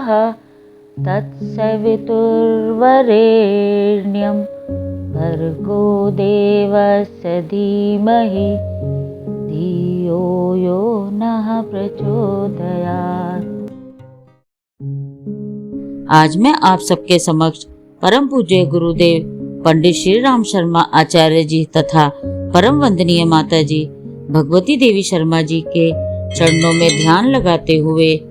तत्सवितुर्वरेण्यं भर्गो देवस्य धीमहि धियो यो नः प्रचोदयात्। आज मैं आप सबके समक्ष परम पूज्य गुरुदेव पंडित श्री राम शर्मा आचार्य जी तथा परम वंदनीय माता जी भगवती देवी शर्मा जी के चरणों में ध्यान लगाते हुए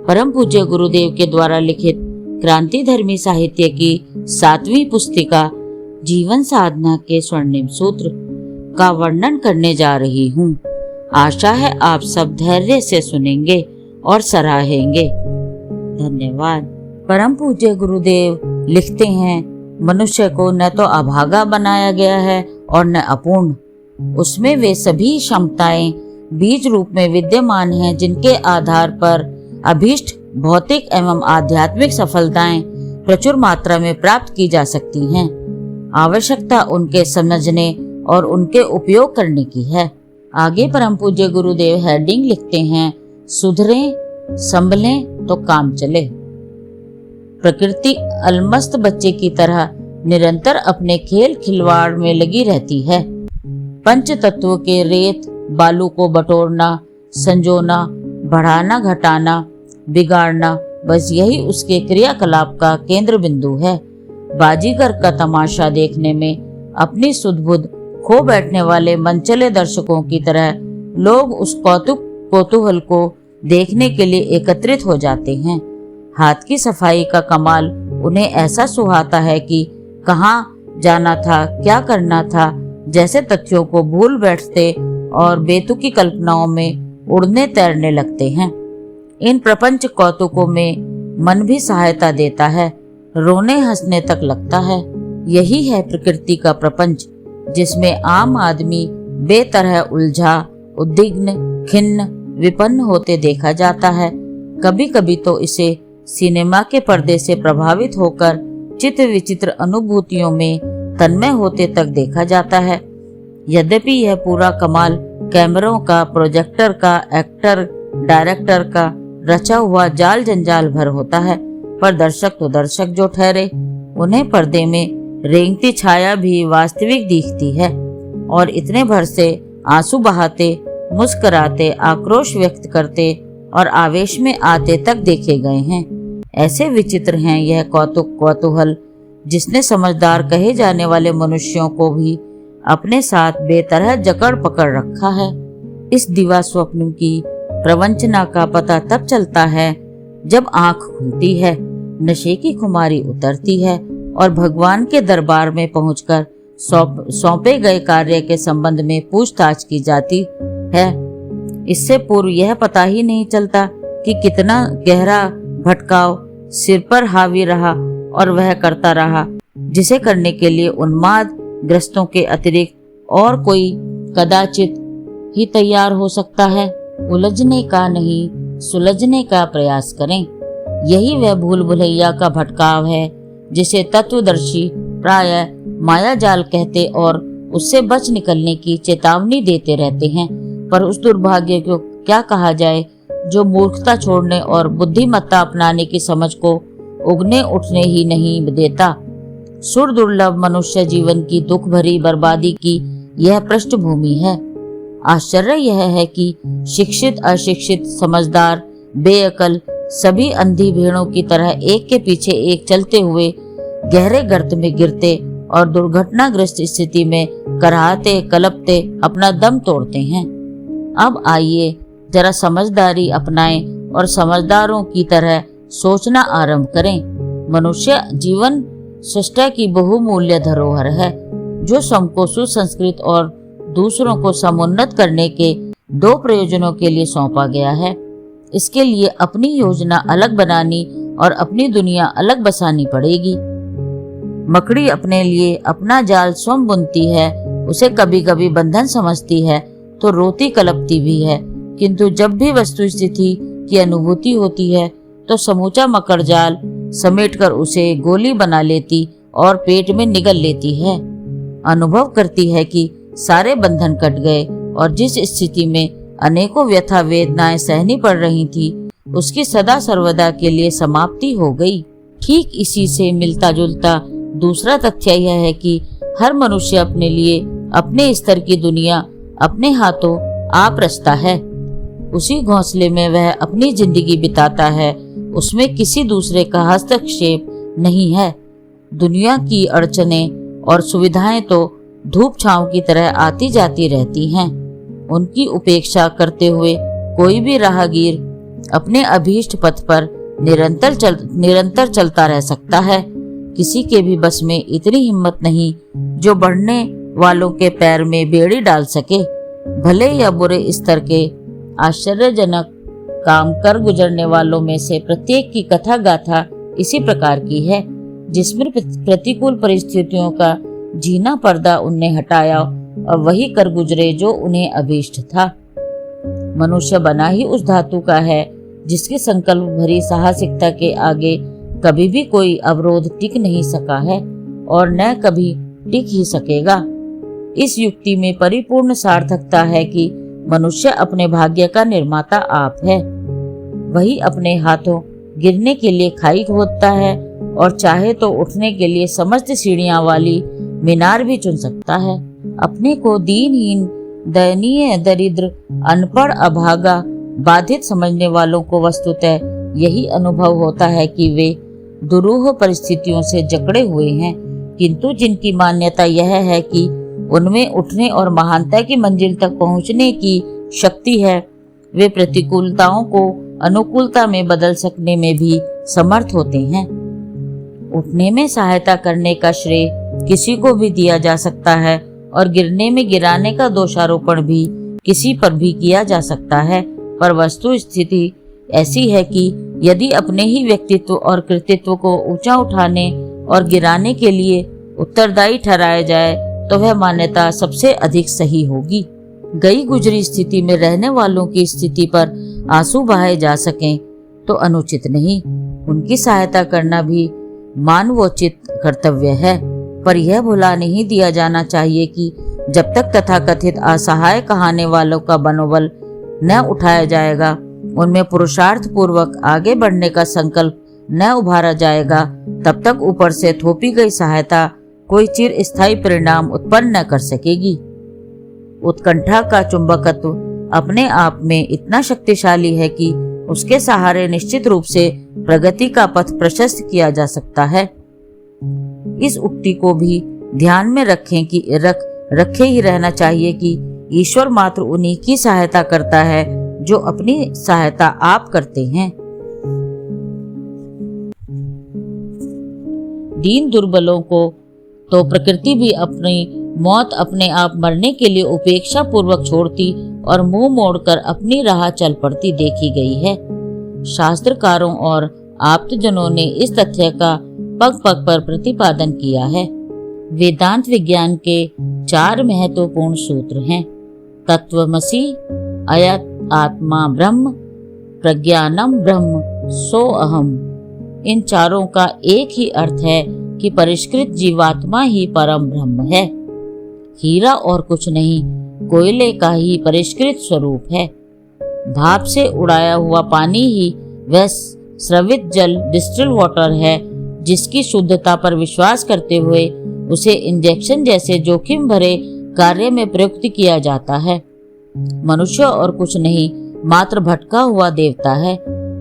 परम पूज्य गुरुदेव के द्वारा लिखित क्रांति धर्मी साहित्य की 7वीं पुस्तिका जीवन साधना के स्वर्णिम सूत्र का वर्णन करने जा रही हूँ। आशा है आप सब धैर्य से सुनेंगे और सराहेंगे। धन्यवाद। परम पूज्य गुरुदेव लिखते हैं, मनुष्य को न तो अभागा बनाया गया है और न अपूर्ण। उसमें वे सभी क्षमताएं बीज रूप में विद्यमान हैं जिनके आधार पर अभीष्ट भौतिक एवं आध्यात्मिक सफलताएं प्रचुर मात्रा में प्राप्त की जा सकती हैं। आवश्यकता उनके समझने और उनके उपयोग करने की है। आगे परम पूज्य गुरुदेव हेडिंग लिखते हैं, सुधरें संभलें तो काम चले। प्रकृति अलमस्त बच्चे की तरह निरंतर अपने खेल खिलवाड़ में लगी रहती है। पंच तत्व के रेत बालू को बटोरना, संजोना, बढ़ाना, घटाना, बिगाड़ना, बस यही उसके क्रियाकलाप का केंद्र बिंदु है। बाजीगर का तमाशा देखने में अपनी सुध-बुध खो बैठने वाले मनचले दर्शकों की तरह लोग उस कौतूहल को देखने के लिए एकत्रित हो जाते हैं। हाथ की सफाई का कमाल उन्हें ऐसा सुहाता है कि कहाँ जाना था, क्या करना था, जैसे तथ्यों को भूल बैठते और बेतुकी कल्पनाओं में उड़ने तैरने लगते हैं। इन प्रपंच कौतुकों में मन भी सहायता देता है, रोने हंसने तक लगता है। यही है प्रकृति का प्रपंच, जिसमें आम आदमी बेतरह उलझा, उद्विग्न, खिन्न, विपन्न होते देखा जाता है। कभी कभी तो इसे सिनेमा के पर्दे से प्रभावित होकर चित्र विचित्र अनुभूतियों में तन्मय होते तक देखा जाता है। यद्यपि यह पूरा कमाल कैमरों का, प्रोजेक्टर का, एक्टर डायरेक्टर का रचा हुआ जाल जंजाल भर होता है, पर दर्शक तो दर्शक जो ठहरे, उन्हें पर्दे में रेंगती छाया भी वास्तविक दिखती है और इतने भर से आंसू बहाते, मुस्कुराते, आक्रोश व्यक्त करते और आवेश में आते तक देखे गए हैं। ऐसे विचित्र हैं यह कौतूहल, जिसने समझदार कहे जाने वाले मनुष्यों को भी अपने साथ बेतरह जकड़ पकड़ रखा है। इस दिवा स्वप्न की प्रवंचना का पता तब चलता है जब आंख खुलती है, नशे की खुमारी उतरती है और भगवान के दरबार में पहुंचकर सौंपे गए कार्य के संबंध में पूछताछ की जाती है। इससे पूर्व यह पता ही नहीं चलता कि कितना गहरा भटकाव सिर पर हावी रहा और वह करता रहा जिसे करने के लिए उन्माद ग्रस्तों के अतिरिक्त और कोई कदाचित ही तैयार हो सकता है। उलझने का नहीं, सुलझने का प्रयास करें। यही वह भूल भुलैया का भटकाव है जिसे तत्वदर्शी प्रायः माया जाल कहते और उससे बच निकलने की चेतावनी देते रहते हैं। पर उस दुर्भाग्य को क्या कहा जाए जो मूर्खता छोड़ने और बुद्धिमत्ता अपनाने की समझ को उगने उठने ही नहीं देता। सुर दुर्लभ मनुष्य जीवन की दुख भरी बर्बादी की यह पृष्ठभूमि है। आश्चर्य यह है कि शिक्षित, अशिक्षित, समझदार, बेअकल सभी अंधी भेड़ों की तरह एक के पीछे एक चलते हुए गहरे गर्त में गिरते और दुर्घटनाग्रस्त स्थिति में कराहते कलपते अपना दम तोड़ते हैं। अब आइए जरा समझदारी अपनाएं और समझदारों की तरह सोचना आरंभ करें। मनुष्य जीवन सृष्टि की बहुमूल्य धरोहर है जो स्वयं को सुसंस्कृत और दूसरों को समुन्नत करने के 2 प्रयोजनों के लिए सौंपा गया है। इसके लिए अपनी योजना अलग बनानी और अपनी दुनिया अलग बसानी पड़ेगी। मकड़ी अपने लिए अपना जाल स्वयं बुनती है, उसे कभी कभी बंधन समझती है तो रोती कलपती भी है, किंतु जब भी वस्तु स्थिति की अनुभूति होती है तो समूचा मकर जाल समेटकर उसे गोली बना लेती और पेट में निगल लेती है। अनुभव करती है कि सारे बंधन कट गए और जिस स्थिति में अनेकों व्यथा वेदनाएं सहनी पड़ रही थी उसकी सदा सर्वदा के लिए समाप्ति हो गई। ठीक इसी से मिलता जुलता दूसरा तथ्य यह है कि हर मनुष्य अपने लिए अपने स्तर की दुनिया अपने हाथों आप रचता है। उसी घोंसले में वह अपनी जिंदगी बिताता है, उसमें किसी दूसरे का हस्तक्षेप नहीं है। दुनिया की अड़चनें और सुविधाएं तो धूप छांव की तरह आती जाती रहती हैं। उनकी उपेक्षा करते हुए कोई भी राहगीर अपने अभीष्ट पथ पर निरंतर चलता रह सकता है। किसी के भी बस में इतनी हिम्मत नहीं जो बढ़ने वालों के पैर में बेड़ी डाल सके। भले या बुरे स्तर के आश्चर्यजनक काम कर गुजरने वालों में से प्रत्येक की कथा गाथा इसी प्रकार की है, जिसमें प्रतिकूल परिस्थितियों का जीना पर्दा उनने हटाया और वही कर गुजरे जो उन्हें अभीष्ट था। मनुष्य बना ही उस धातु का है जिसकी संकल्प भरी साहसिकता के आगे कभी भी कोई अवरोध टिक नहीं सका है और न कभी टिक ही सकेगा। इस युक्ति में परिपूर्ण सार्थकता है कि मनुष्य अपने भाग्य का निर्माता आप है। वही अपने हाथों गिरने के लिए खाई खोदता है और चाहे तो उठने के लिए समस्त सीढ़ियां वाली मीनार भी चुन सकता है। अपने को दीनहीन, दयनीय, दरिद्र, अनपढ़, अभागा, बाधित समझने वालों को वस्तुतः यही अनुभव होता है कि वे दुरूह परिस्थितियों से जकड़े हुए हैं, किंतु जिनकी मान्यता यह है कि उनमें उठने और महानता की मंजिल तक पहुंचने की शक्ति है, वे प्रतिकूलताओं को अनुकूलता में बदल सकने में भी समर्थ होते हैं। उठने में सहायता करने का श्रेय किसी को भी दिया जा सकता है और गिरने में गिराने का दोषारोपण भी किसी पर भी किया जा सकता है, पर वस्तु स्थिति ऐसी है कि यदि अपने ही व्यक्तित्व और कृतित्व को ऊंचा उठाने और गिराने के लिए उत्तरदायी ठहराया जाए तो वह मान्यता सबसे अधिक सही होगी। गई गुजरी स्थिति में रहने वालों की स्थिति पर आंसू बहाए जा सकें तो अनुचित नहीं। उनकी सहायता करना भी मानवोचित कर्तव्य है, पर यह भुला नहीं दिया जाना चाहिए कि जब तक तथाकथित असहाय कहाने वालों का मनोबल न उठाया जाएगा, उनमें पुरुषार्थ पूर्वक आगे बढ़ने का संकल्प न उभारा जाएगा, तब तक ऊपर से थोपी गई सहायता कोई चिर स्थायी परिणाम उत्पन्न न कर सकेगी। उत्कंठा का चुंबकत्व अपने आप में इतना शक्तिशाली है कि उसके सहारे निश्चित रूप से प्रगति का पथ प्रशस्त किया जा सकता है। इस उक्ति को भी ध्यान में रखे ही रहना चाहिए कि ईश्वर मात्र उन्हीं की सहायता करता है जो अपनी सहायता आप करते हैं। दीन दुर्बलों को तो प्रकृति भी अपनी मौत अपने आप मरने के लिए उपेक्षा पूर्वक छोड़ती और मुंह मोड़कर अपनी राह चल पड़ती देखी गई है। शास्त्रकारों और आप्तजनों ने इस तथ्य का पग पग पर प्रतिपादन किया है। वेदांत विज्ञान के 4 महत्वपूर्ण सूत्र हैं: तत्वमसि, अयत आत्मा ब्रह्म, प्रज्ञानम ब्रह्म, सो अहम। इन चारों का एक ही अर्थ है कि परिष्कृत जीवात्मा ही परम ब्रह्म है। हीरा और कुछ नहीं, कोयले का ही परिष्कृत स्वरूप है। भाप से उड़ाया हुआ पानी ही वह स्रवित जल डिस्टिल वाटर है जिसकी शुद्धता पर विश्वास करते हुए उसे इंजेक्शन जैसे जोखिम भरे कार्य में प्रयुक्त किया जाता है। मनुष्य और कुछ नहीं, मात्र भटका हुआ देवता है।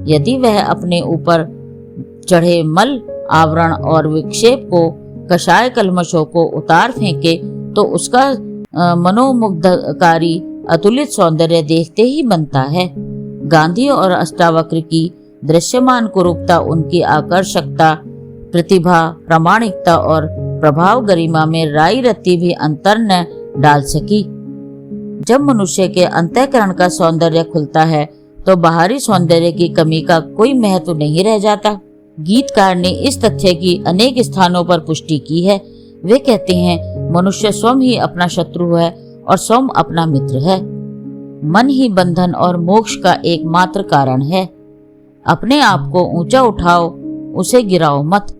यदि वह अपने ऊपर चढ़े मल आवरण और विक्षेप को, कषाय कलमशों को उतार फेंके तो उसका मनोमुग्धकारी अतुलित सौंदर्य देखते ही बनता है। गांधी और अष्टावक्र की दृश्यमान कुरूपता उनकी आकर्षकता, प्रतिभा, प्रामाणिकता और प्रभाव गरिमा में राई रत्ती भी अंतर न डाल सकी। जब मनुष्य के अंतःकरण का सौंदर्य खुलता है तो बाहरी सौंदर्य की कमी का कोई महत्व नहीं रह जाता। गीतकार ने इस तथ्य की अनेक स्थानों पर पुष्टि की है। वे कहते हैं, मनुष्य स्वयं ही अपना शत्रु है और स्वयं अपना मित्र है। मन ही बंधन और मोक्ष का एकमात्र कारण है। अपने आप को ऊंचा उठाओ, उसे गिराओ मत।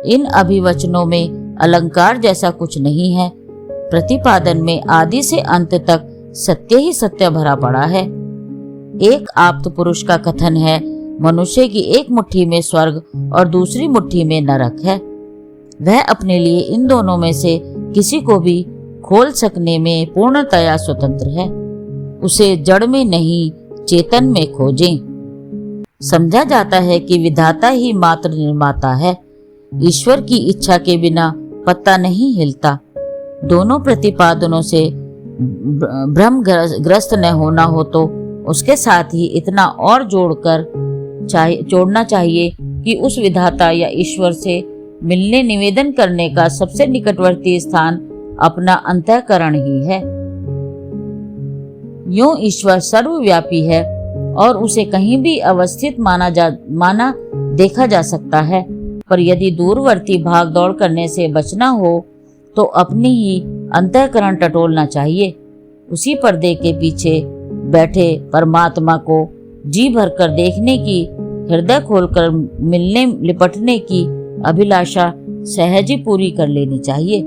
इन अभिवचनों में अलंकार जैसा कुछ नहीं है। प्रतिपादन में आदि से अंत तक सत्य ही सत्य भरा पड़ा है। एक आप्त पुरुष का कथन है, मनुष्य की एक मुट्ठी में स्वर्ग और दूसरी मुट्ठी में नरक है। वह अपने लिए इन दोनों में से किसी को भी खोल सकने में पूर्णतया स्वतंत्र है। उसे जड़ में नहीं, चेतन में खोजें। समझा जाता है कि विधाता ही मात्र निर्माता है। ईश्वर की इच्छा के बिना पत्ता नहीं हिलता। दोनों प्रतिपादनों से भ्रमग्रस्त न होना हो तो उसके साथ ही इतना और जोड़ना चाहिए कि उस विधाता या ईश्वर से मिलने निवेदन करने का सबसे निकटवर्ती स्थान अपना अंतःकरण ही है। यूं ईश्वर सर्वव्यापी है और उसे कहीं भी अवस्थित माना देखा जा सकता है, पर यदि दूरवर्ती भाग दौड़ करने से बचना हो तो अपनी ही अंतःकरण टटोलना चाहिए। उसी पर्दे के पीछे बैठे परमात्मा को जी भरकर देखने की, हृदय खोलकर मिलने लिपटने की अभिलाषा सहज ही पूरी कर लेनी चाहिए।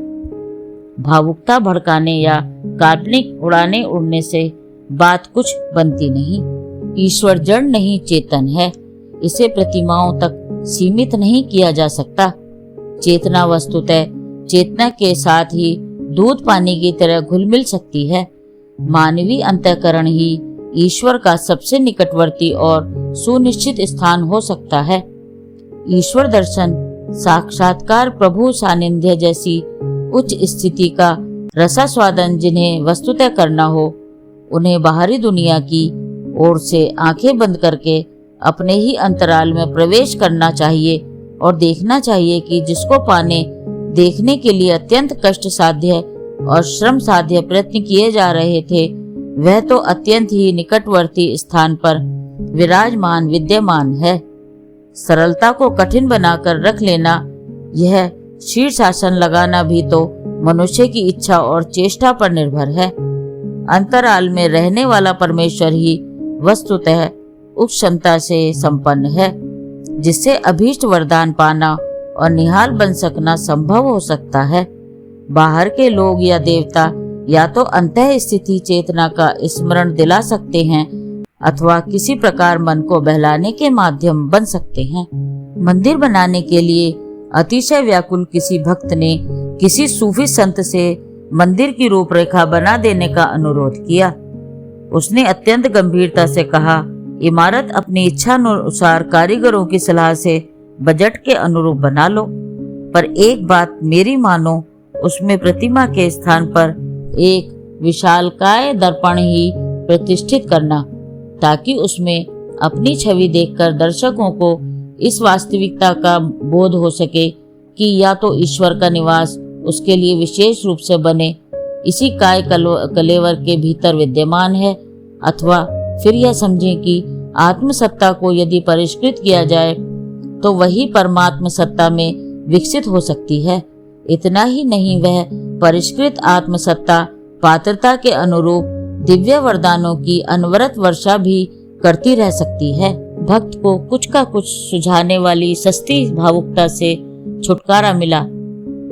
भावुकता भड़काने या काल्पनिक उड़ने से बात कुछ बनती नहीं। ईश्वर जड़ नहीं, चेतन है। इसे प्रतिमाओं तक सीमित नहीं किया जा सकता। चेतना वस्तुतः चेतना के साथ ही दूध पानी की तरह घुल मिल सकती है। मानवीय अंतःकरण ही ईश्वर का सबसे निकटवर्ती और सुनिश्चित स्थान हो सकता है। ईश्वर दर्शन, साक्षात्कार, प्रभु सानिध्य जैसी उच्च स्थिति का रसास्वादन जिन्हें वस्तुतः करना हो, उन्हें बाहरी दुनिया की ओर से आंखें बंद करके अपने ही अंतराल में प्रवेश करना चाहिए और देखना चाहिए कि जिसको पाने देखने के लिए अत्यंत कष्ट साध्य और श्रम साध्य प्रयत्न किए जा रहे थे, वह तो अत्यंत ही निकटवर्ती स्थान पर विराजमान विद्यमान है। सरलता को कठिन बनाकर रख लेना, यह शीर्षासन लगाना भी तो मनुष्य की इच्छा और चेष्टा पर निर्भर है। अंतराल में रहने वाला परमेश्वर ही वस्तुतः उस क्षमता से संपन्न है जिससे अभीष्ट वरदान पाना और निहाल बन सकना संभव हो सकता है। बाहर के लोग या देवता या तो अंतः स्थिति चेतना का स्मरण दिला सकते हैं अथवा किसी प्रकार मन को बहलाने के माध्यम बन सकते हैं। मंदिर बनाने के लिए अतिशय व्याकुल किसी भक्त ने किसी सूफी संत से मंदिर की रूपरेखा बना देने का अनुरोध किया। उसने अत्यंत गंभीरता से कहा, इमारत अपनी इच्छा अनुसार कारीगरों की सलाह से बजट के अनुरूप बना लो, पर एक बात मेरी मानो, उसमें प्रतिमा के स्थान पर एक विशालकाय दर्पण ही प्रतिष्ठित करना, ताकि उसमें अपनी छवि देखकर दर्शकों को इस वास्तविकता का बोध हो सके कि या तो ईश्वर का निवास उसके लिए विशेष रूप से बने इसी काय कलेवर के भीतर विद्यमान है, अथवा फिर यह समझें कि आत्मसत्ता को यदि परिष्कृत किया जाए तो वही परमात्म सत्ता में विकसित हो सकती है। इतना ही नहीं, वह परिष्कृत आत्मसत्ता पात्रता के अनुरूप दिव्य वरदानों की अनवरत वर्षा भी करती रह सकती है। भक्त को कुछ का कुछ सुझाने वाली सस्ती भावुकता से छुटकारा मिला।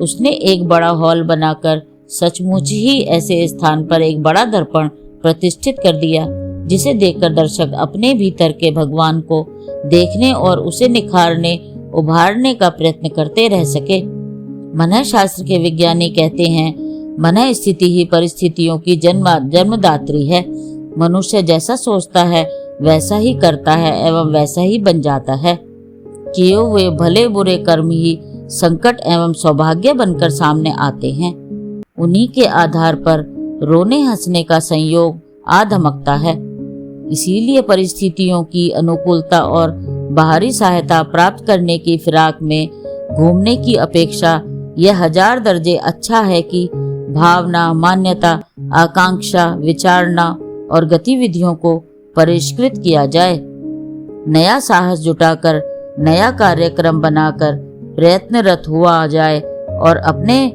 उसने एक बड़ा हॉल बनाकर सचमुच ही ऐसे स्थान पर एक बड़ा दर्पण प्रतिष्ठित कर दिया जिसे देखकर दर्शक अपने भीतर के भगवान को देखने और उसे निखारने उभारने का प्रयत्न करते रह सके। मनः शास्त्र के विज्ञानी कहते हैं, मनः स्थिति ही परिस्थितियों की जन्मदात्री है। मनुष्य जैसा सोचता है वैसा ही करता है एवं वैसा ही बन जाता है। किए हुए भले बुरे कर्म ही संकट एवं सौभाग्य बनकर सामने आते हैं। उन्हीं के आधार पर रोने हंसने का संयोग आ धमकता है। इसीलिए परिस्थितियों की अनुकूलता और बाहरी सहायता प्राप्त करने की फिराक में घूमने की अपेक्षा यह 1000 दर्जे अच्छा है कि भावना, मान्यता, आकांक्षा, विचारना और गतिविधियों को परिष्कृत किया जाए। नया साहस जुटाकर, नया कार्यक्रम बनाकर प्रयत्नरत हुआ जाए और अपने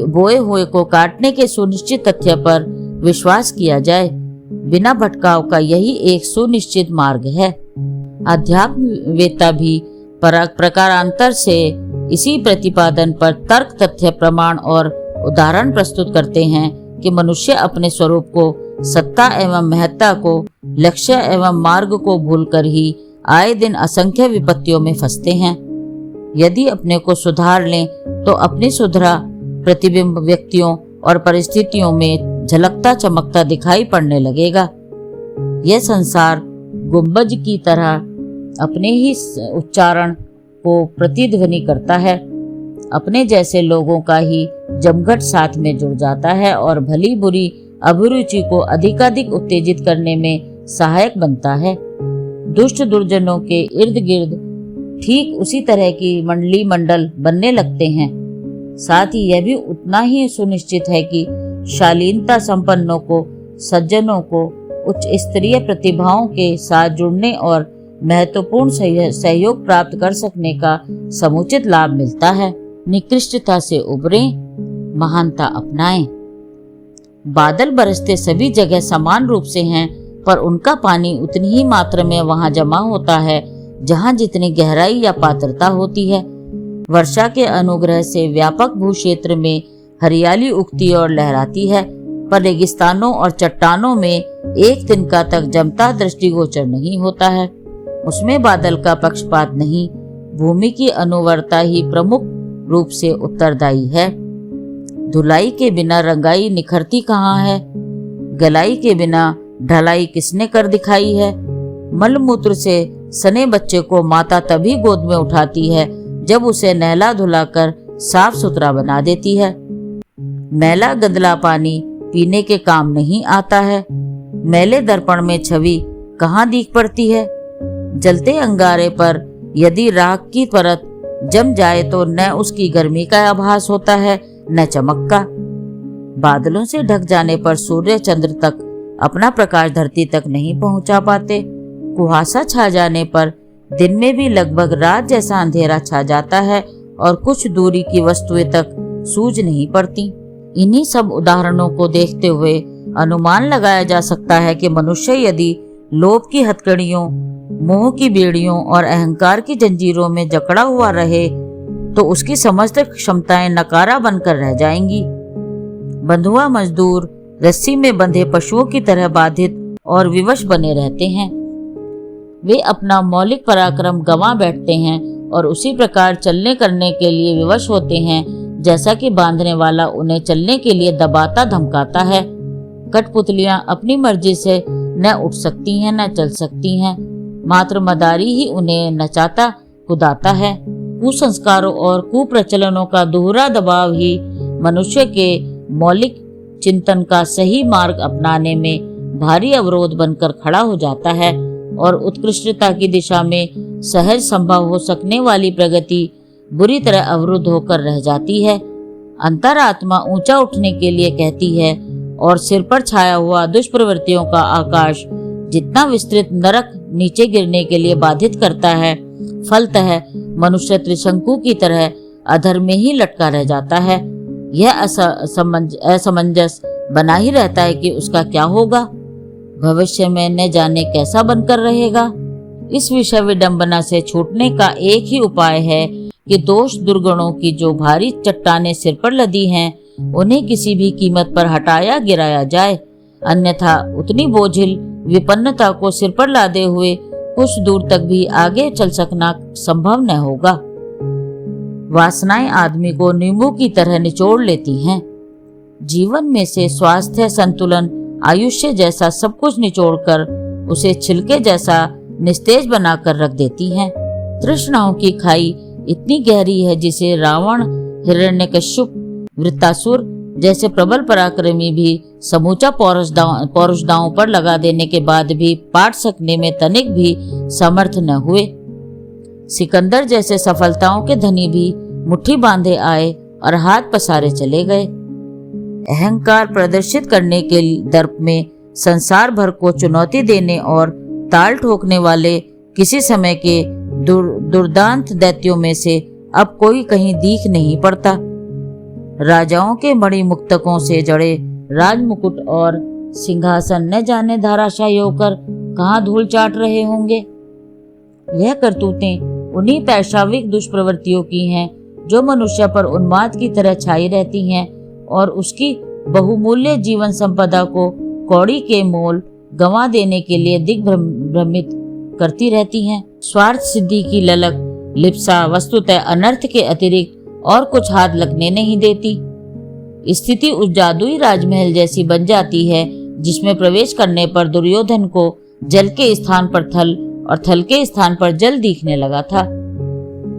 बोए हुए को काटने के सुनिश्चित तथ्य पर विश्वास किया जाए। बिना भटकाव का यही एक सुनिश्चित मार्ग है। अध्यात्मवेत्ता भी प्रकारांतर से इसी प्रतिपादन पर तर्क, तथ्य, प्रमाण और उदाहरण प्रस्तुत करते हैं कि मनुष्य अपने स्वरूप को सत्ता एवं महत्ता को, लक्ष्य एवं मार्ग को भूलकर ही आए दिन असंख्य विपत्तियों में फंसते हैं। यदि अपने को सुधार लें तो अपनी सुधरा प्रतिबिंब व्यक्तियों और परिस्थितियों में झलकता चमकता दिखाई पड़ने लगेगा। यह संसार गुंबज की तरह अपने ही उच्चारण को प्रतिध्वनि करता है, अपने जैसे लोगों का ही जमघट साथ में जुड़ जाता है और भली बुरी अभिरुचि को अधिकाधिक उत्तेजित करने में सहायक बनता है। दुष्ट दुर्जनों के इर्द गिर्द ठीक उसी तरह की मंडली मंडल बनने लगते हैं। साथ ही यह भी उतना ही सुनिश्चित है कि शालीनता संपन्नों को, सज्जनों को उच्च स्तरीय प्रतिभाओं के साथ जुड़ने और महत्वपूर्ण सहयोग प्राप्त कर सकने का समुचित लाभ मिलता है। निकृष्टता से उबरें, महानता अपनाएं। बादल बरसते सभी जगह समान रूप से हैं, पर उनका पानी उतनी ही मात्रा में वहां जमा होता है जहां जितनी गहराई या पात्रता होती है। वर्षा के अनुग्रह से व्यापक भूक्षेत्र में हरियाली उगती और लहराती है, पर रेगिस्तानों और चट्टानों में एक तिनका तक जमता दृष्टिगोचर नहीं होता है। उसमें बादल का पक्षपात नहीं, भूमि की अनुवर्ता ही प्रमुख रूप से उत्तरदायी है। धुलाई के बिना रंगाई निखरती कहाँ है? गलाई के बिना ढलाई किसने कर दिखाई है? मलमूत्र से सने बच्चे को माता तभी गोद में उठाती है जब उसे नहला धुलाकर साफ सुथरा बना देती है। मैला गंदला पानी पीने के काम नहीं आता है। मैले दर्पण में छवि कहाँ दिख पड़ती है? जलते अंगारे पर यदि राख की परत जम जाए तो न उसकी गर्मी का आभास होता है न चमक का। बादलों से ढक जाने पर सूर्य चंद्र तक अपना प्रकाश धरती तक नहीं पहुंचा पाते। कुहासा छा जाने पर दिन में भी लगभग रात जैसा अंधेरा छा जाता है और कुछ दूरी की वस्तुएं तक सूझ नहीं पड़ती। इन्हीं सब उदाहरणों को देखते हुए अनुमान लगाया जा सकता है कि मनुष्य यदि लोभ की हथकड़ियों, मोह की बेड़ियों और अहंकार की जंजीरों में जकड़ा हुआ रहे तो उसकी समस्त क्षमताएं नकारा बनकर रह जाएंगी। बंधुआ मजदूर रस्सी में बंधे पशुओं की तरह बाधित और विवश बने रहते हैं। वे अपना मौलिक पराक्रम गंवा बैठते हैं और उसी प्रकार चलने करने के लिए विवश होते हैं जैसा कि बांधने वाला उन्हें चलने के लिए दबाता धमकाता है। कठपुतलियां अपनी मर्जी से न उठ सकती हैं न चल सकती हैं, मात्र मदारी ही उन्हें नचाता कुदाता है। कुसंस्कारों और कुप्रचलनों का दोहरा दबाव ही मनुष्य के मौलिक चिंतन का सही मार्ग अपनाने में भारी अवरोध बनकर खड़ा हो जाता है और उत्कृष्टता की दिशा में सहज संभव हो सकने वाली प्रगति बुरी तरह अवरुद्ध होकर रह जाती है। अंतरात्मा ऊंचा उठने के लिए कहती है और सिर पर छाया हुआ दुष्प्रवृत्तियों का आकाश जितना विस्तृत नरक नीचे गिरने के लिए बाधित करता है। फलतः मनुष्य त्रिशंकु की तरह अधर में ही लटका रह जाता है। यह असमंजस बना ही रहता है कि उसका क्या होगा, भविष्य में न जाने कैसा बनकर रहेगा। इस विषय विडंबना से छूटने का एक ही उपाय है कि दोष दुर्गुणों की जो भारी चट्टानें सिर पर लदी हैं उन्हें किसी भी कीमत पर हटाया गिराया जाए, अन्यथा उतनी बोझिल विपन्नता को सिर पर लादे हुए कुछ दूर तक भी आगे चल सकना संभव न होगा। वासनाएं आदमी को नींबू की तरह निचोड़ लेती हैं। जीवन में से स्वास्थ्य, संतुलन, आयुष्य जैसा सब कुछ निचोड़कर उसे छिलके जैसा निस्तेज बनाकर रख देती हैं। तृष्णाओं की खाई इतनी गहरी है जिसे रावण, हिरण्यकश्यप, वृत्तासुर जैसे प्रबल पराक्रमी भी समूचा पौरुष दांव पर लगा देने के बाद भी पाट सकने में तनिक भी समर्थ न हुए। सिकंदर जैसे सफलताओं के धनी भी मुट्ठी बांधे आए और हाथ पसारे चले गए। अहंकार प्रदर्शित करने के दर्प में संसार भर को चुनौती देने और ताल ठोकने वाले किसी समय के दुर्दांत दैत्यों में से अब कोई कहीं दीख नहीं पड़ता। राजाओं के मणि मुक्तकों से जड़े राजमुकुट और सिंहासन न जाने धाराशायी होकर कहाँ धूल चाट रहे होंगे। यह करतूतें उन्हीं पैशाविक दुष्प्रवृत्तियों की हैं जो मनुष्य पर उन्माद की तरह छाई रहती हैं और उसकी बहुमूल्य जीवन संपदा को कौड़ी के मोल गंवा देने के लिए दिग्भ्रमित करती रहती हैं। स्वार्थ सिद्धि की ललक लिप्सा वस्तुतः अनर्थ के अतिरिक्त और कुछ हाथ लगने नहीं देती। स्थिति उस जादुई राजमहल जैसी बन जाती है जिसमें प्रवेश करने पर दुर्योधन को जल के स्थान पर थल और थल के स्थान पर जल दिखने लगा था।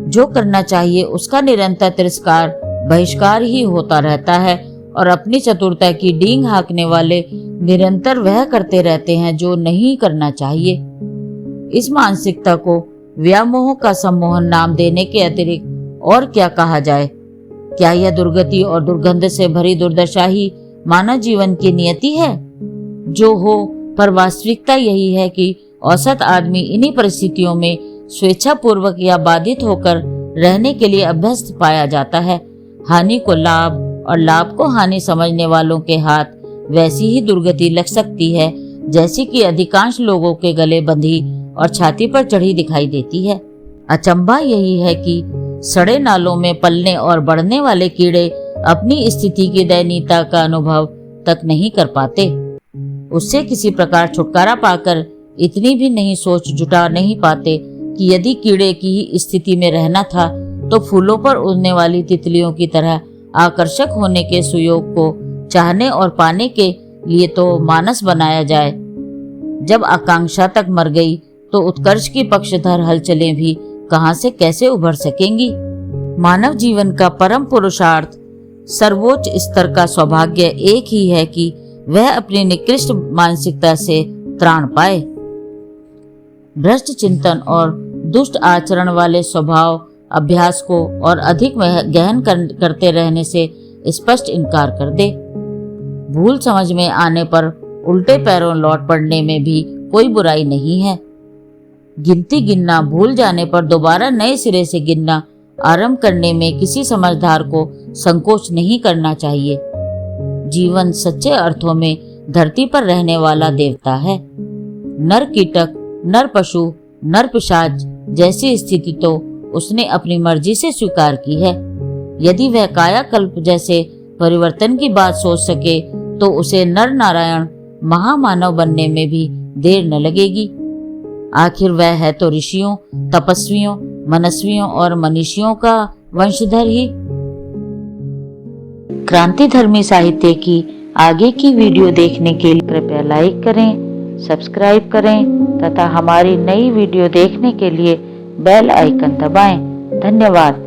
जो करना चाहिए उसका निरंतर तिरस्कार बहिष्कार ही होता रहता है और अपनी चतुरता की डींग हाँकने वाले निरंतर वह करते रहते हैं जो नहीं करना चाहिए। इस मानसिकता को व्यामोह का सम्मोहन नाम देने के अतिरिक्त और क्या कहा जाए? क्या यह दुर्गति और दुर्गंध से भरी दुर्दशा ही मानव जीवन की नियति है? जो हो, पर वास्तविकता यही है कि औसत आदमी इन्हीं परिस्थितियों में स्वेच्छा पूर्वक या बाधित होकर रहने के लिए अभ्यस्त पाया जाता है। हानि को लाभ और लाभ को हानि समझने वालों के हाथ वैसी ही दुर्गति लग सकती है जैसी कि अधिकांश लोगों के गले बंधी और छाती पर चढ़ी दिखाई देती है। अचंभा यही है कि सड़े नालों में पलने और बढ़ने वाले कीड़े अपनी स्थिति की दयनीयता का अनुभव तक नहीं कर पाते। उससे किसी प्रकार छुटकारा पाकर इतनी भी नहीं सोच जुटा नहीं पाते कि यदि कीड़े की ही स्थिति में रहना था तो फूलों पर उड़ने वाली तितलियों की तरह आकर्षक होने के सुयोग को चाहने और पाने के लिए तो मानस बनाया जाए। जब आकांक्षा तक मर गई तो उत्कर्ष की पक्षधर हलचलें भी कहां से कैसे उभर सकेंगी? मानव जीवन का परम पुरुषार्थ सर्वोच्च स्तर का सौभाग्य एक ही है कि वह अपनी निकृष्ट मानसिकता से त्राण पाए। भ्रष्ट चिंतन और दुष्ट आचरण वाले स्वभाव अभ्यास को और अधिक गहन करते रहने से स्पष्ट इनकार कर दे। भूल समझ में आने पर उल्टे पैरों लौट पड़ने में भी कोई बुराई नहीं है। गिनती गिनना भूल जाने पर दोबारा नए सिरे से गिनना आरंभ करने में किसी समझदार को संकोच नहीं करना चाहिए। जीवन सच्चे अर्थों में धरती पर रहने वाला देवता है। नर कीटक, नर पशु, नर पिशाच जैसी स्थिति तो उसने अपनी मर्जी से स्वीकार की है। यदि वह कायाकल्प जैसे परिवर्तन की बात सोच सके तो उसे नर नारायण महामानव बनने में भी देर न लगेगी। आखिर वह है तो ऋषियों, तपस्वियों, मनस्वियों और मनीषियों का वंशधर ही। क्रांतिधर्मी साहित्य की आगे की वीडियो देखने के लिए कृपया लाइक करें, सब्सक्राइब करें तथा हमारी नई वीडियो देखने के लिए बेल आइकन दबाएं। धन्यवाद।